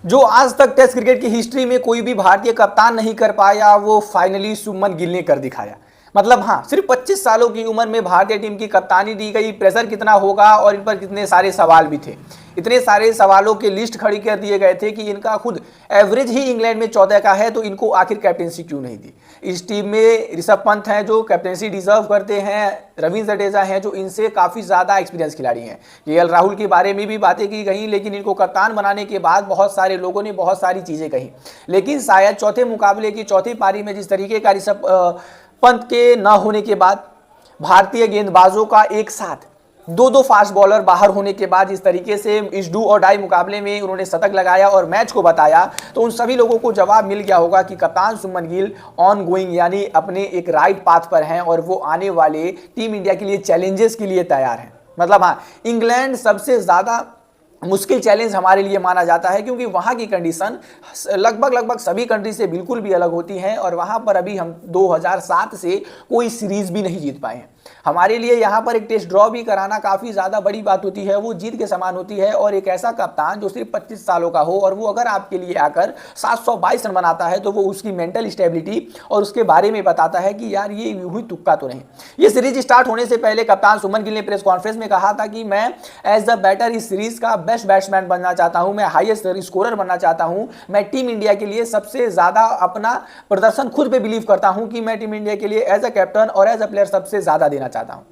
जो आज तक टेस्ट क्रिकेट की हिस्ट्री में कोई भी भारतीय कप्तान नहीं कर पाया, वो फाइनली शुभमन गिल ने कर दिखाया। मतलब हाँ, सिर्फ 25 सालों की उम्र में भारतीय टीम की कप्तानी दी गई। प्रेशर कितना होगा और इन पर कितने सारे सवाल भी थे। इतने सारे सवालों के लिस्ट खड़ी कर दिए गए थे कि इनका खुद एवरेज ही इंग्लैंड में 14 का है, तो इनको आखिर कैप्टेंसी क्यों नहीं दी। इस टीम में ऋषभ पंत हैं जो कैप्टेंसी डिजर्व करते हैं, रवींद्र जडेजा हैं जो इनसे काफ़ी ज़्यादा एक्सपीरियंस खिलाड़ी हैं। केएल राहुल के बारे में भी बातें की गई, लेकिन इनको कप्तान बनाने के बाद बहुत सारे लोगों ने बहुत सारी चीज़ें कही। लेकिन शायद चौथे मुकाबले की चौथी पारी में जिस तरीके का ऋषभ पंत के न होने के बाद, भारतीय गेंदबाजों का एक साथ दो फास्ट बॉलर बाहर होने के बाद जिस तरीके से इस डू और डाई मुकाबले में उन्होंने शतक लगाया और मैच को बताया, तो उन सभी लोगों को जवाब मिल गया होगा कि कप्तान शुभमन गिल ऑन गोइंग यानी अपने एक राइट पाथ पर हैं और वो आने वाले टीम इंडिया के लिए चैलेंजेस के लिए तैयार हैं। मतलब हाँ, इंग्लैंड सबसे ज़्यादा मुश्किल चैलेंज हमारे लिए माना जाता है, क्योंकि वहाँ की कंडीशन लगभग सभी कंट्री से बिल्कुल भी अलग होती हैं और वहाँ पर अभी हम 2007 से कोई सीरीज़ भी नहीं जीत पाए हैं। हमारे लिए यहाँ पर एक टेस्ट ड्रॉ भी कराना काफ़ी ज़्यादा बड़ी बात होती है, वो जीत के समान होती है। और एक ऐसा कप्तान जो सिर्फ 25 सालों का हो और वो अगर आपके लिए आकर 722 रन बनाता है, तो वो उसकी मेंटल स्टेबिलिटी और उसके बारे में बताता है कि यार ये यूं ही तुक्का तो नहीं। ये सीरीज स्टार्ट होने से पहले कप्तान शुभमन गिल ने प्रेस कॉन्फ्रेंस में कहा था कि मैं एज द बैटर इस सीरीज का बेस्ट बैट्समैन बनना चाहता हूं, मैं हाईएस्ट स्कोरर बनना चाहता हूं, मैं टीम इंडिया के लिए सबसे ज़्यादा अपना प्रदर्शन खुद पे बिलीव करता हूं कि मैं टीम इंडिया के लिए एज अ कैप्टन और एज अ प्लेयर सबसे ज़्यादा देना चाहता हूं।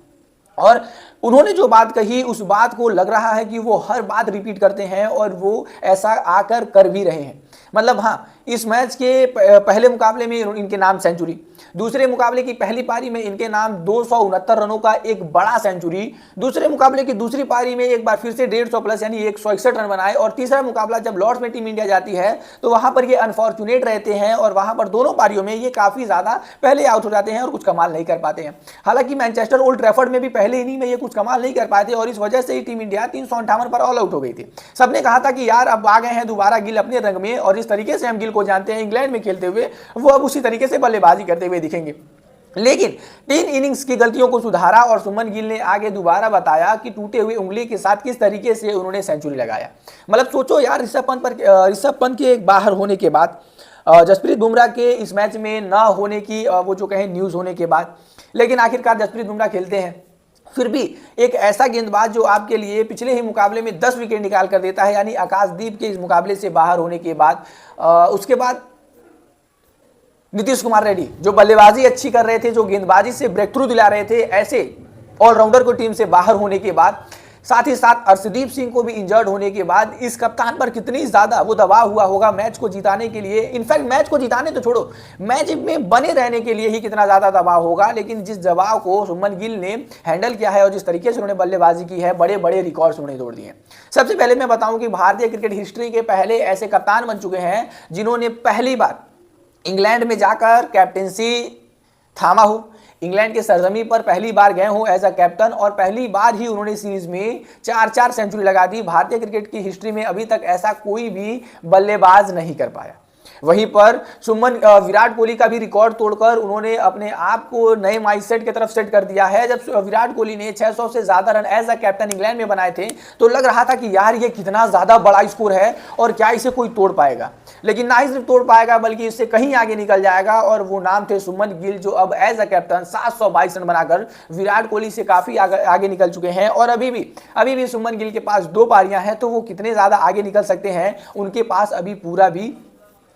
और उन्होंने जो बात कही, उस बात को लग रहा है कि वो हर बात रिपीट करते हैं और वो ऐसा आकर कर भी रहे हैं। मतलब हाँ, इस मैच के पहले मुकाबले में इनके नाम सेंचुरी, दूसरे मुकाबले की पहली पारी में इनके नाम 269 रनों का एक बड़ा सेंचुरी, दूसरे मुकाबले की दूसरी पारी में एक बार फिर से 150 प्लस यानी 161 रन बनाए, और तीसरा मुकाबला जब लॉर्ड्स में टीम इंडिया जाती है तो वहां पर ये अनफॉर्चुनेट रहते हैं और वहां पर दोनों पारियों में ये काफी ज्यादा पहले आउट हो जाते हैं और कुछ कमाल नहीं कर पाते हैं। हालांकि मैनचेस्टर ओल्ड ट्रैफर्ड में भी पहले इनिंग में ये कुछ कमाल नहीं कर पाए थे और इस वजह से ही टीम इंडिया 358 पर ऑल आउट हो गई थी। सबने कहा था कि यार अब आ गए हैं दोबारा गिल अपने रंग में, और इस तरीके से हम गिल को जानते हैं इंग्लैंड में खेलते हुए, वो अब उसी तरीके से बल्लेबाजी करते हुए दिखेंगे। लेकिन 3 इनिंग्स की गलतियों को सुधारा और शुभमन गिल ने आगे दोबारा बताया कि टूटे हुए उंगली के साथ किस तरीके से उन्होंने सेंचुरी लगाया। मतलब सोचो यार, ऋषभ पंत के बाहर होने के बाद, जसप्रीत बुमराह के इस मैच में ना होने की वो जो कहें न्यूज़ होने के बाद, लेकिन आखिरकार जसप्रीत बुमराह खेलते हैं। फिर भी एक ऐसा गेंदबाज जो आपके लिए पिछले ही मुकाबले में 10 विकेट निकाल कर देता है, यानी आकाशदीप के इस मुकाबले से बाहर होने के बाद, उसके बाद नीतीश कुमार रेड्डी जो बल्लेबाजी अच्छी कर रहे थे, जो गेंदबाजी से ब्रेक थ्रू दिला रहे थे, ऐसे ऑलराउंडर को टीम से बाहर होने के बाद, साथ ही साथ अर्शदीप सिंह को भी इंजर्ड होने के बाद, इस कप्तान पर कितनी ज्यादा वो दबाव हुआ होगा मैच को जिताने के लिए। इनफैक्ट मैच को जिताने तो छोड़ो, मैच में बने रहने के लिए ही कितना ज्यादा दबाव होगा। लेकिन जिस दबाव को शुभमन गिल ने हैंडल किया है और जिस तरीके से उन्होंने बल्लेबाजी की है, बड़े बड़े रिकॉर्ड्स उन्होंने तोड़ दिए। सबसे पहले मैं बताऊं कि भारतीय क्रिकेट हिस्ट्री के पहले ऐसे कप्तान बन चुके हैं जिन्होंने पहली बार इंग्लैंड में जाकर कैप्टेंसी थामा हो, इंग्लैंड के सरजमी पर पहली बार गए हो एज अ कैप्टन, और पहली बार ही उन्होंने सीरीज में 4 सेंचुरी लगा दी। भारतीय क्रिकेट की हिस्ट्री में अभी तक ऐसा कोई भी बल्लेबाज नहीं कर पाया। वहीं पर विराट कोहली का भी रिकॉर्ड तोड़कर उन्होंने अपने आप को नए माइंडसेट की तरफ सेट कर दिया है। जब विराट कोहली ने 600 से ज्यादा run as a captain England में बनाए थे, तो लग रहा था कि यार ये कितना ज्यादा बड़ा स्कोर है और क्या इसे कोई तोड़ पाएगा। लेकिन ना ही सिर्फ तोड़ पाएगा बल्कि इससे कहीं आगे निकल जाएगा, और वो नाम थे शुभमन गिल, जो अब एज अ कैप्टन 722 रन बनाकर विराट कोहली से काफी आगे निकल चुके हैं। और अभी भी शुभमन गिल के पास 2 पारियां हैं, तो वो कितने ज्यादा आगे निकल सकते हैं, उनके पास अभी पूरा भी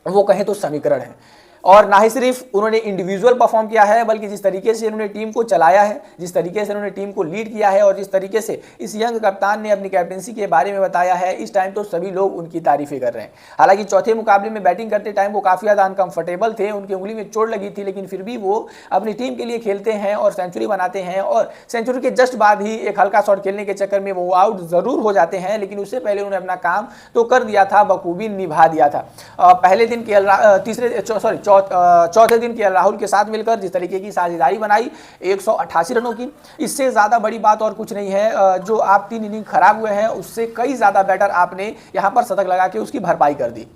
वो कहें तो समीकरण है। और ना ही सिर्फ उन्होंने इंडिविजुअल परफॉर्म किया है, बल्कि जिस तरीके से उन्होंने टीम को चलाया है, जिस तरीके से उन्होंने टीम को लीड किया है और जिस तरीके से इस यंग कप्तान ने अपनी कैप्टेंसी के बारे में बताया है, इस टाइम तो सभी लोग उनकी तारीफें कर रहे हैं। हालांकि चौथे मुकाबले में बैटिंग करते टाइम वो काफ़ी ज़्यादा अनकंफर्टेबल थे, उनकी उंगली में चोट लगी थी, लेकिन फिर भी वो अपनी टीम के लिए खेलते हैं और सेंचुरी बनाते हैं। और सेंचुरी के जस्ट बाद ही एक हल्का शॉट खेलने के चक्कर में वो आउट ज़रूर हो जाते हैं, लेकिन उससे पहले उन्होंने अपना काम तो कर दिया था, बखूबी निभा दिया था। पहले दिन चौथे दिन केएल राहुल के साथ मिलकर जिस तरीके की साझेदारी बनाई 188 रनों की, इससे ज़्यादा बड़ी बात और कुछ नहीं है। जो आप 3 इनिंग खराब हुए हैं, उससे कई ज़्यादा बेटर आपने यहाँ पर शतक लगा के उसकी भरपाई कर दी।